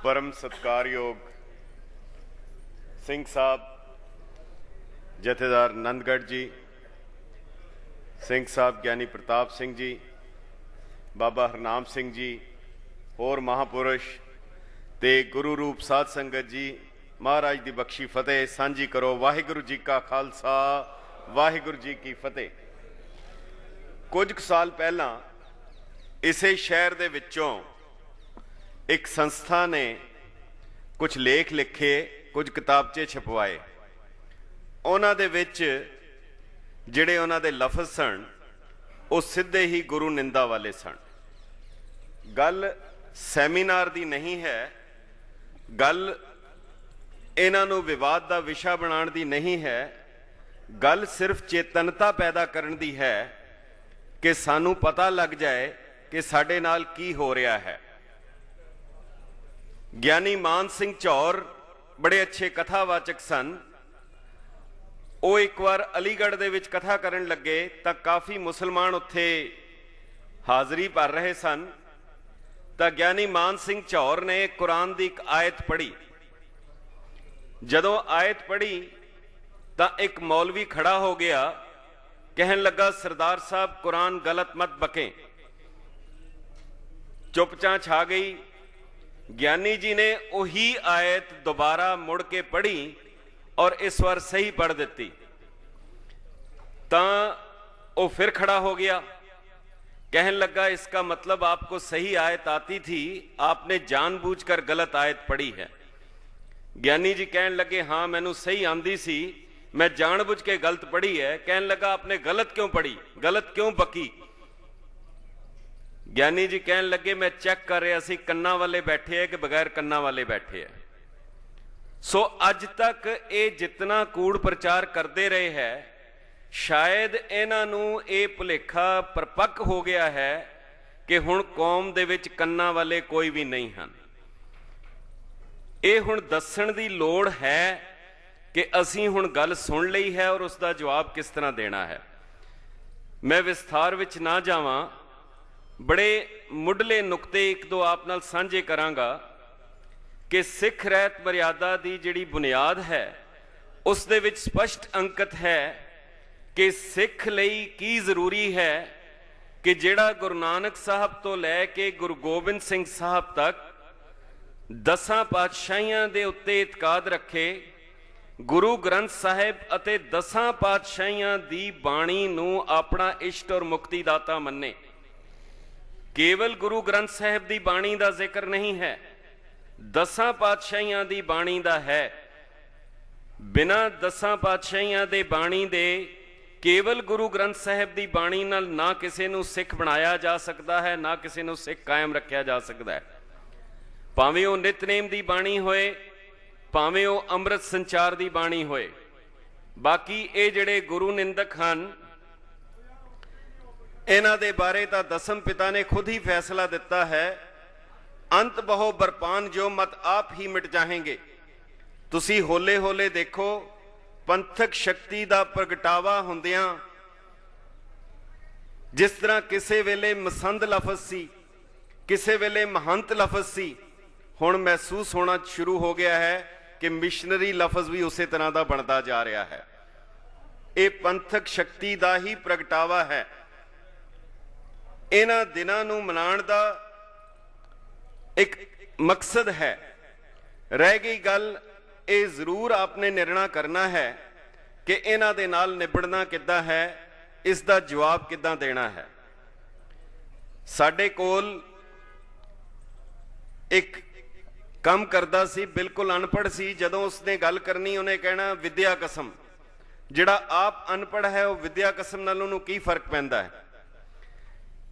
परम सत्कारयोग सिंह साहब, जथेदार नंदगढ़ जी, सिंह साहब ज्ञानी प्रताप सिंह जी, बाबा हरनाम सिंह जी, होर महापुरुष ते गुरु रूप साध संगत जी, महाराज दी बख्शी फतेह सांझी करो। वाहिगुरु जी का खालसा, वाहिगुरु जी की फतेह। कुछ साल पहला इसे शहर दे विचों एक संस्था ने कुछ लेख लिखे, कुछ किताबचे छपवाए। उन्हां दे विच जिहड़े उन्हां दे लफज सन वो सीधे ही गुरु निंदा वाले सन। गल सैमीनार दी नहीं है, गल इन्हां नूं विवाद दा विषा बनाउण दी नहीं है, गल सिर्फ चेतनता पैदा करन दी है कि सानू पता लग जाए कि साडे नाल की हो रहा है। ज्ञानी मान सिंह चौर बड़े अच्छे कथावाचक सन। वो एक बार अलीगढ़ दे विच कथा करन लगे तो काफ़ी मुसलमान उत्थे हाज़री भर रहे सन। तो ज्ञानी मान सिंह चौर ने कुरान की एक आयत पढ़ी। जदों आयत पढ़ी तो एक मौलवी खड़ा हो गया, कहन लगा सरदार साहब कुरान गलत मत बकें। चुपचां छा गई। ज्ञानी जी ने वही आयत दोबारा मुड़ के पढ़ी और इस बार सही पढ़ दी। तो वो फिर खड़ा हो गया, कहन लगा इसका मतलब आपको सही आयत आती थी, आपने जानबूझकर गलत आयत पढ़ी है। ज्ञानी जी कहन लगे हाँ मैनू सही आंदी सी, मैं जानबूझ के गलत पढ़ी है। कहन लगा आपने गलत क्यों पढ़ी, गलत क्यों बकी? ज्ञानी जी कहन लगे मैं चेक कर रहा सी कन्ना वाले बैठे है कि बगैर कन्ना वाले बैठे है। सो अज तक ये जितना कूड़ प्रचार करते रहे है, शायद इन्हां नूं ये भुलेखा परपक्क हो गया है कि हुण कौम दे विच कन्ना वाले कोई भी नहीं हैं। ये हुण दस्सण दी लोड़ है कि असीं हुण गल सुन लई है और उसका जवाब किस तरह देना है। मैं विस्तार विच ना जावां, बड़े मुढ़ले नुकते एक दो आप नाल सांझे करांगा कि सिख रहत मर्यादा की जिहड़ी बुनियाद है उस दे विच स्पष्ट अंकित है कि सिख लई की जरूरी है कि जिहड़ा गुरु नानक साहब तो लैके गुरु गोबिंद सिंह साहब तक 10 पातशाहियां दे उत्ते इतकाद रखे, गुरु ग्रंथ साहिब अते 10 पातशाहियां दी बाणी नूं अपना इष्ट और मुक्ति दाता मन्ने। केवल गुरु ग्रंथ साहिब दी बाणी दा जिक्र नहीं है, 10 पातशाहियां दी बाणी दा है। बिना 10 पातशाहियां दे बाणी दे केवल गुरु ग्रंथ साहिब दी बाणी नाल ना किसी नूं सिख बनाया जा सकता है, ना किसी नूं सिख कायम रखा जा सकता है। भावें वो नितनेम दी बाणी होए, भावें वो अमृत संचार दी बाणी होए। बाकी ये जिहड़े गुरु निंदक हन, इन्हां दे बारे तां दसम पिता ने खुद ही फैसला दिता है, अंत बहु बरपान जो मत आप ही मिट जाएंगे। तुसी होले होले देखो पंथक शक्ति का प्रगटावा हुंदियां जिस तरह किसे वेले मसंद लफज सी, किसे वेले महंत लफज सी, हुण महसूस होना शुरू हो गया है कि मिशनरी लफज भी उस तरह का बनता जा रहा है। ये पंथक शक्ति का ही प्रगटावा है। इन्हां दिनां नूं मनाउण दा एक मकसद है। रह गई गल ये जरूर आपने निर्णय करना है कि इन्हां दे नाल निबड़ना किद्दां है, इसका जवाब किद्दां देना है। साडे कोल एक काम करदा सी, बिल्कुल अनपढ़ सी। जदों उसने गल करनी उन्हें कहना विद्या कसम। जिहड़ा आप अनपढ़ है वह विद्या कसम नाल उहनूं की फर्क पैंदा है?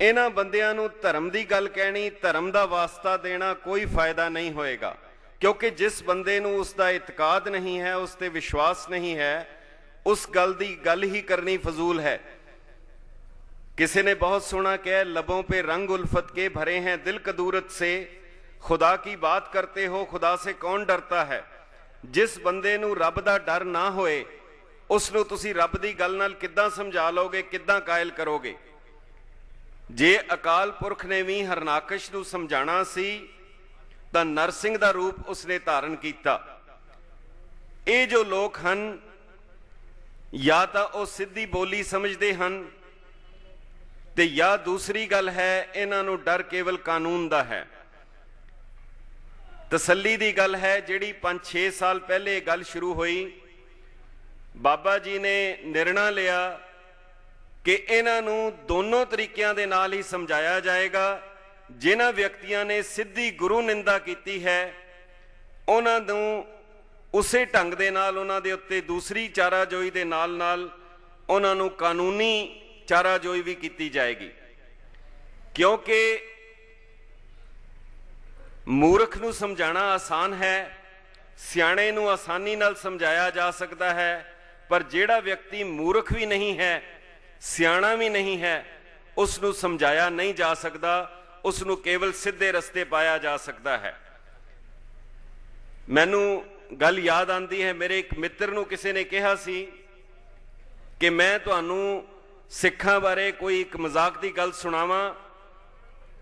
इन्हां बंदियां नूं धर्म की गल कहनी, धर्म का वास्ता देना कोई फायदा नहीं होएगा, क्योंकि जिस बंदे नूं उसका इतकाद नहीं है, उस ते विश्वास नहीं है, उस गल की गल ही करनी फजूल है। किसी ने बहुत सोना कहा, लबों पे रंग उल्फत के भरे हैं दिल कदूरत से, खुदा की बात करते हो खुदा से कौन डरता है। जिस बंदे नूं रब दा डर ना होए उसनूं तुसी रब दी गल नाल किद्दां समझा लोगे, किद्दां कायल करोगे? जे अकाल पुरख ने भी हरनाकश नूं समझाना सी ਤਾਂ ਨਰਸਿੰਘ ਦਾ ਰੂਪ ਉਸਨੇ ਧਾਰਨ ਕੀਤਾ। ਇਹ ਜੋ ਲੋਕ ਹਨ ਜਾਂ ਤਾਂ ਉਹ ਸਿੱਧੀ ਬੋਲੀ ਸਮਝਦੇ ਹਨ ਤੇ ਜਾਂ ਦੂਸਰੀ ਗੱਲ ਹੈ ਇਹਨਾਂ ਨੂੰ ਡਰ ਕੇਵਲ ਕਾਨੂੰਨ ਦਾ ਹੈ। ਤਸੱਲੀ ਦੀ ਗੱਲ ਹੈ, ਜਿਹੜੀ 5-6 ਸਾਲ ਪਹਿਲੇ ਗੱਲ ਸ਼ੁਰੂ ਹੋਈ, ਬਾਬਾ ਜੀ ਨੇ ਨਿਰਣਾ ਲਿਆ ਕਿ ਇਹਨਾਂ ਨੂੰ ਦੋਨੋਂ ਤਰੀਕਿਆਂ ਦੇ ਨਾਲ ਹੀ ਸਮਝਾਇਆ ਜਾਏਗਾ। ਜਿਨ੍ਹਾਂ ਵਿਅਕਤੀਆਂ ਨੇ ਸਿੱਧੀ ਗੁਰੂ ਨਿੰਦਾ ਕੀਤੀ ਹੈ ਉਹਨਾਂ ਨੂੰ ਉਸੇ ਢੰਗ ਦੇ ਨਾਲ ਉਹਨਾਂ ਦੇ ਉੱਤੇ ਦੂਸਰੀ ਚਾਰਾਜੋਈ ਦੇ ਨਾਲ ਉਹਨਾਂ ਨੂੰ ਕਾਨੂੰਨੀ ਚਾਰਾਜੋਈ ਵੀ ਕੀਤੀ ਜਾਏਗੀ, ਕਿਉਂਕਿ ਮੂਰਖ ਨੂੰ ਸਮਝਾਉਣਾ ਆਸਾਨ ਹੈ, ਸਿਆਣੇ ਨੂੰ ਆਸਾਨੀ ਨਾਲ ਸਮਝਾਇਆ ਜਾ ਸਕਦਾ ਹੈ, ਪਰ ਜਿਹੜਾ ਵਿਅਕਤੀ ਮੂਰਖ ਵੀ ਨਹੀਂ ਹੈ, ਸਿਆਣਾ ਵੀ ਨਹੀਂ ਹੈ, ਉਸ ਨੂੰ ਸਮਝਾਇਆ ਨਹੀਂ ਜਾ ਸਕਦਾ, ਉਸ ਨੂੰ ਕੇਵਲ ਸਿੱਧੇ ਰਸਤੇ ਪਾਇਆ ਜਾ ਸਕਦਾ ਹੈ। ਮੈਨੂੰ ਗੱਲ ਯਾਦ ਆਉਂਦੀ ਹੈ, ਮੇਰੇ ਇੱਕ ਮਿੱਤਰ ਨੂੰ ਕਿਸੇ ਨੇ ਕਿਹਾ ਸੀ ਕਿ ਮੈਂ ਤੁਹਾਨੂੰ ਸਿੱਖਾਂ ਬਾਰੇ ਕੋਈ ਇੱਕ ਮਜ਼ਾਕ ਦੀ ਗੱਲ ਸੁਣਾਵਾਂ,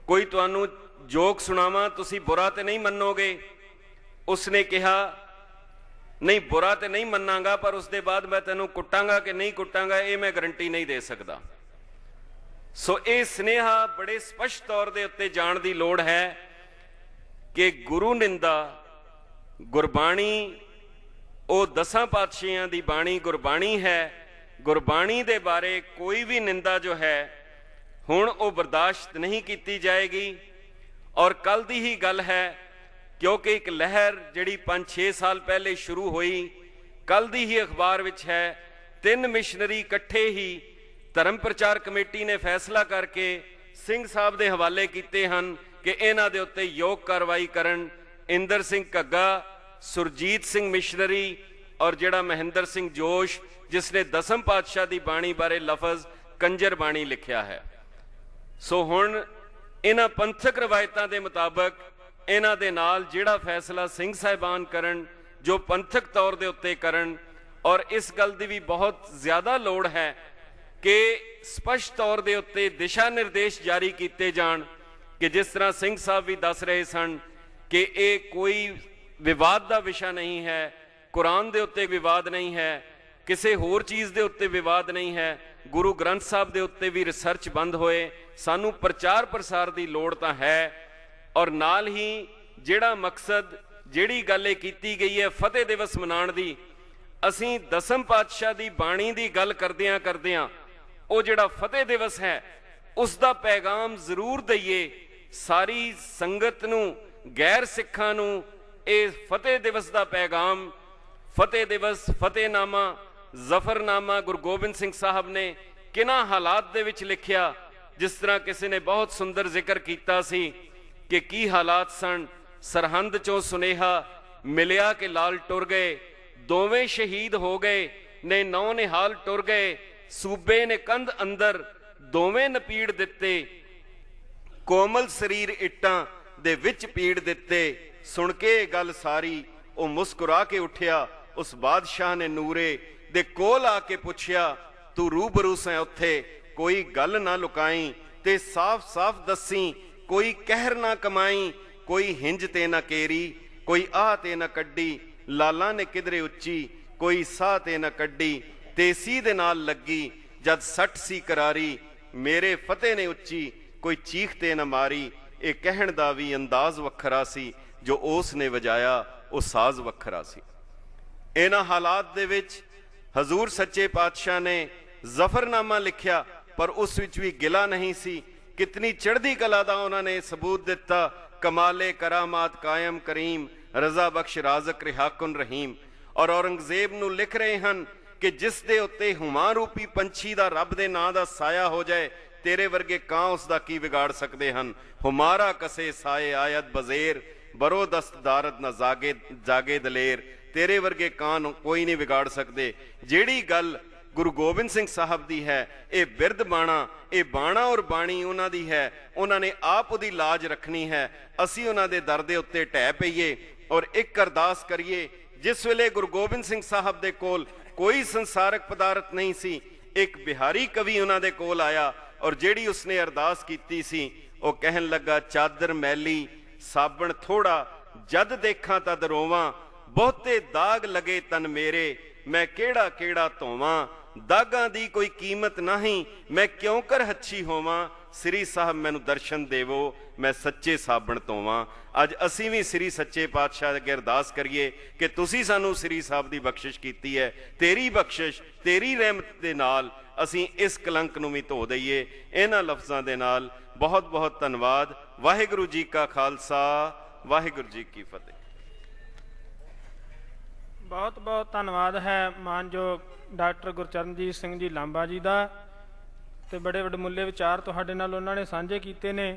ਕੋਈ ਤੁਹਾਨੂੰ ਜੋਕ ਸੁਣਾਵਾਂ, ਤੁਸੀਂ ਬੁਰਾ ਤੇ ਨਹੀਂ ਮੰਨੋਗੇ? ਉਸਨੇ ਕਿਹਾ ਨਹੀਂ, ਬੁਰਾ ਤੇ ਨਹੀਂ ਮੰਨਾਂਗਾ, ਪਰ ਉਸ ਦੇ ਬਾਅਦ ਮੈਂ ਤੈਨੂੰ ਕੁੱਟਾਂਗਾ ਕਿ ਨਹੀਂ ਕੁੱਟਾਂਗਾ ਇਹ ਮੈਂ ਗਰੰਟੀ ਨਹੀਂ ਦੇ ਸਕਦਾ। ਸੋ ਇਹ ਸਨੇਹਾ ਬੜੇ ਸਪਸ਼ਟ ਤੌਰ ਦੇ ਉੱਤੇ ਜਾਣ ਦੀ ਲੋੜ ਹੈ ਕਿ ਗੁਰੂ ਨਿੰਦਾ, ਗੁਰਬਾਣੀ ਉਹ 10 ਪਾਤਸ਼ਾਹਾਂ ਦੀ ਬਾਣੀ ਗੁਰਬਾਣੀ ਹੈ। ਗੁਰਬਾਣੀ ਦੇ ਬਾਰੇ ਕੋਈ ਵੀ ਨਿੰਦਾ ਜੋ ਹੈ ਹੁਣ ਉਹ ਬਰਦਾਸ਼ਤ ਨਹੀਂ ਕੀਤੀ ਜਾਏਗੀ। ਔਰ ਕੱਲ ਦੀ ਹੀ ਗੱਲ ਹੈ, ਕਿਉਂਕਿ ਇੱਕ ਲਹਿਰ ਜਿਹੜੀ 5-6 ਸਾਲ ਪਹਿਲੇ ਸ਼ੁਰੂ ਹੋਈ, ਕੱਲ ਦੀ ਹੀ ਅਖਬਾਰ ਵਿੱਚ ਹੈ, 3 ਮਿਸ਼ਨਰੀ ਇਕੱਠੇ ਹੀ ਧਰਮ ਪ੍ਰਚਾਰ ਕਮੇਟੀ ਨੇ ਫੈਸਲਾ ਕਰਕੇ ਸਿੰਘ ਸਾਹਿਬ ਦੇ ਹਵਾਲੇ ਕੀਤੇ ਹਨ ਕਿ ਇਹਨਾਂ ਦੇ ਉੱਤੇ ਯੋਗ ਕਾਰਵਾਈ ਕਰਨ। ਇੰਦਰ ਸਿੰਘ ਘੱਗਾ, ਸੁਰਜੀਤ ਸਿੰਘ ਮਿਸ਼ਨਰੀ ਔਰ ਜਿਹੜਾ ਮਹਿੰਦਰ ਸਿੰਘ ਜੋਸ਼, ਜਿਸ ਨੇ 10ਮ ਪਾਤਸ਼ਾਹ ਦੀ ਬਾਣੀ ਬਾਰੇ ਲਫ਼ਜ਼ ਕੰਜਰ ਬਾਣੀ ਲਿਖਿਆ ਹੈ। ਸੋ ਹੁਣ ਇਹਨਾਂ ਪੰਥਕ ਰਵਾਇਤਾਂ ਦੇ ਮੁਤਾਬਕ ਇਹਨਾਂ ਦੇ ਨਾਲ ਜਿਹੜਾ ਫੈਸਲਾ ਸਿੰਘ ਸਾਹਿਬਾਨ ਕਰਨ, ਜੋ ਪੰਥਕ ਤੌਰ ਦੇ ਉੱਤੇ ਕਰਨ, ਔਰ ਇਸ ਗੱਲ ਦੀ ਵੀ ਬਹੁਤ ਜ਼ਿਆਦਾ ਲੋੜ ਹੈ ਕਿ ਸਪਸ਼ਟ ਤੌਰ ਦੇ ਉੱਤੇ ਦਿਸ਼ਾ ਨਿਰਦੇਸ਼ ਜਾਰੀ ਕੀਤੇ ਜਾਣ ਕਿ ਜਿਸ ਤਰ੍ਹਾਂ ਸਿੰਘ ਸਾਹਿਬ ਵੀ ਦੱਸ ਰਹੇ ਸਨ ਕਿ ਇਹ ਕੋਈ ਵਿਵਾਦ ਦਾ ਵਿਸ਼ਾ ਨਹੀਂ ਹੈ, ਕੁਰਾਨ ਦੇ ਉੱਤੇ ਵਿਵਾਦ ਨਹੀਂ ਹੈ, ਕਿਸੇ ਹੋਰ ਚੀਜ਼ ਦੇ ਉੱਤੇ ਵਿਵਾਦ ਨਹੀਂ ਹੈ, ਗੁਰੂ ਗ੍ਰੰਥ ਸਾਹਿਬ ਦੇ ਉੱਤੇ ਵੀ ਰਿਸਰਚ ਬੰਦ ਹੋਏ। ਸਾਨੂੰ ਪ੍ਰਚਾਰ ਪ੍ਰਸਾਰ ਦੀ ਲੋੜ ਤਾਂ ਹੈ, ਔਰ ਨਾਲ ਹੀ ਜਿਹੜਾ ਮਕਸਦ, ਜਿਹੜੀ ਗੱਲ ਇਹ ਕੀਤੀ ਗਈ ਹੈ ਫਤਿਹ ਦਿਵਸ ਮਨਾਉਣ ਦੀ, ਅਸੀਂ 10ਮ ਪਾਤਸ਼ਾਹ ਦੀ ਬਾਣੀ ਦੀ ਗੱਲ ਕਰਦਿਆਂ ਉਹ ਜਿਹੜਾ ਫਤਿਹ ਦਿਵਸ ਹੈ ਉਸ ਦਾ ਪੈਗਾਮ ਜ਼ਰੂਰ ਦਈਏ ਸਾਰੀ ਸੰਗਤ ਨੂੰ, ਗੈਰ ਸਿੱਖਾਂ ਨੂੰ। ਇਹ ਫਤਿਹ ਦਿਵਸ ਦਾ ਪੈਗਾਮ, ਫਤਿਹ ਦਿਵਸ, ਫਤਿਹਨਾਮਾ, ਜ਼ਫਰਨਾਮਾ ਗੁਰੂ ਗੋਬਿੰਦ ਸਿੰਘ ਸਾਹਿਬ ਨੇ ਕਿਹਨਾਂ ਹਾਲਾਤ ਦੇ ਵਿੱਚ ਲਿਖਿਆ। ਜਿਸ ਤਰ੍ਹਾਂ ਕਿਸੇ ਨੇ ਬਹੁਤ ਸੁੰਦਰ ਜ਼ਿਕਰ ਕੀਤਾ ਸੀ ਕਿ ਕੀ ਹਾਲਾਤ ਸਨ। ਸਰਹੰਦ ਚੋਂ ਸੁਨੇਹਾ ਮਿਲਿਆ ਕਿ ਲਾਲ ਟੁਰ ਗਏ, ਦੋਵੇਂ ਸ਼ਹੀਦ ਹੋ ਗਏ ਨੇ, ਨੌ ਨਿਹਾਲ ਟੁਰ ਗਏ, ਸੂਬੇ ਨੇ ਕੰਧ ਅੰਦਰ ਦੋਵੇਂ ਨਪੀੜ ਦਿੱਤੇ, ਕੋਮਲ ਸਰੀਰ ਇੱਟਾਂ ਦੇ ਵਿੱਚ ਪੀੜ ਦਿੱਤੇ। ਸੁਣ ਕੇ ਇਹ ਗੱਲ ਸਾਰੀ ਉਹ ਮੁਸਕਰਾ ਕੇ ਉੱਠਿਆ। ਉਸ ਬਾਦਸ਼ਾਹ ਨੇ ਨੂਰੇ ਦੇ ਕੋਲ ਆ ਕੇ ਪੁੱਛਿਆ, ਤੂੰ ਰੂਬਰੂ ਸੈਂ ਉੱਥੇ, ਕੋਈ ਗੱਲ ਨਾ ਲੁਕਾਈ ਤੇ ਸਾਫ਼-ਸਾਫ਼ ਦੱਸੀ, ਕੋਈ ਕਹਿਰ ਨਾ ਕਮਾਈ, ਕੋਈ ਹਿੰਜ ਤੇ ਨਾ ਕੇਰੀ, ਕੋਈ ਆਹ ਤੇ ਨਾ ਕੱਢੀ, ਲਾਲਾਂ ਨੇ ਕਿਧਰੇ ਉੱਚੀ, ਕੋਈ ਸਾਹ ਤੇ ਨਾ ਕੱਢੀ, ਤੇਸੀ ਦੇ ਨਾਲ ਲੱਗੀ ਜਦ ਸੱਟ ਸੀ ਕਰਾਰੀ, ਮੇਰੇ ਫਤਿਹ ਨੇ ਉੱਚੀ, ਕੋਈ ਚੀਖ ਤੇ ਨਾ ਮਾਰੀ। ਇਹ ਕਹਿਣ ਦਾ ਵੀ ਅੰਦਾਜ਼ ਵੱਖਰਾ ਸੀ, ਜੋ ਉਸ ਨੇ ਵਜਾਇਆ ਉਹ ਸਾਜ਼ ਵੱਖਰਾ ਸੀ। ਇਹਨਾਂ ਹਾਲਾਤ ਦੇ ਵਿੱਚ ਹਜ਼ੂਰ ਸੱਚੇ ਪਾਤਸ਼ਾਹ ਨੇ ਜ਼ਫਰਨਾਮਾ ਲਿਖਿਆ, ਪਰ ਉਸ ਵਿੱਚ ਵੀ ਗਿਲਾ ਨਹੀਂ ਸੀ। ਕਿਤਨੀ ਚੜ੍ਹਦੀ ਕਲਾ ਦਾ ਉਹਨਾਂ ਨੇ ਸਬੂਤ ਦਿੱਤਾ। ਕਮਾਲੇ ਕਰਾਮਾਤ ਕਾਇਮ ਕਰੀਮ, ਰਜ਼ਾ ਬਖਸ਼ ਰਾਜ਼ਕ ਰਿਹਾਕੁਨ ਰਹੀਮ। ਔਰ ਔਰੰਗਜ਼ੇਬ ਨੂੰ ਲਿਖ ਰਹੇ ਹਨ ਕਿ ਜਿਸ ਦੇ ਉੱਤੇ ਹੁਮਾ ਰੂਪੀ ਪੰਛੀ ਦਾ ਰੱਬ ਦੇ ਨਾਂ ਦਾ ਸਾਇਆ ਹੋ ਜਾਏ, ਤੇਰੇ ਵਰਗੇ ਕਾਂ ਉਸ ਦਾ ਕੀ ਵਿਗਾੜ ਸਕਦੇ ਹਨ। ਹੁਮਾਰਾ ਕਸੇ ਸਾਏ ਆਇਤ ਬਜ਼ੇਰ, ਬਰੋ ਦਸਤ ਦਾਰਦ ਨਾ ਜਾਗੇ ਦਲੇਰ। ਤੇਰੇ ਵਰਗੇ ਕਾਂ ਨੂੰ ਕੋਈ ਨਹੀਂ ਵਿਗਾੜ ਸਕਦੇ। ਜਿਹੜੀ ਗੱਲ ਗੁਰੂ ਗੋਬਿੰਦ ਸਿੰਘ ਸਾਹਿਬ ਦੀ ਹੈ, ਇਹ ਬਿਰਧ ਬਾਣਾ, ਇਹ ਬਾਣਾ ਔਰ ਬਾਣੀ ਉਹਨਾਂ ਦੀ ਹੈ। ਉਹਨਾਂ ਨੇ ਆਪ ਉਹਦੀ ਲਾਜ ਰੱਖਣੀ ਹੈ। ਅਸੀਂ ਉਹਨਾਂ ਦੇ ਦਰ ਦੇ ਉੱਤੇ ਢਹਿ ਪਈਏ ਔਰ ਇੱਕ ਅਰਦਾਸ ਕਰੀਏ। ਜਿਸ ਵੇਲੇ ਗੁਰੂ ਗੋਬਿੰਦ ਸਿੰਘ ਸਾਹਿਬ ਦੇ ਕੋਲ ਕੋਈ ਸੰਸਾਰਕ ਪਦਾਰਥ ਨਹੀਂ ਸੀ, ਇੱਕ ਬਿਹਾਰੀ ਕਵੀ ਉਹਨਾਂ ਦੇ ਕੋਲ ਆਇਆ ਔਰ ਜਿਹੜੀ ਉਸਨੇ ਅਰਦਾਸ ਕੀਤੀ ਸੀ, ਉਹ ਕਹਿਣ ਲੱਗਾ, ਚਾਦਰ ਮੈਲੀ ਸਾਬਣ ਥੋੜਾ, जद देखा तद रोवां, बहुते दाग लगे तन मेरे, मैं केड़ा केड़ा धोवां, दागां दी कोई कीमत नहीं, मैं क्यों कर हच्छी होवां, श्री साहब मैनू दर्शन देवो, मैं सच्चे साबण धोवां। अज असीं भी श्री सच्चे पातशाह अगे अरदास करिए कि तुसीं सानू श्री साहब की बख्शिश कीती है, तेरी बख्शिश तेरी रहमत दे नाल असीं इस कलंक नूं भी धो दईए। इन्हां लफ्ज़ां दे नाल बहुत बहुत धन्नवाद। वाहिगुरू जी का खालसा, वाहिगुरू जी की फतेह। बहुत बहुत धन्नवाद है मानयोग डॉक्टर गुरचरणजीत सिंह जी लांबा जी का, ਤੇ बड़े वडमुले विचार ਤੁਹਾਡੇ ਨਾਲ ਉਹਨਾਂ ਨੇ ਸਾਂਝੇ ਕੀਤੇ ਨੇ।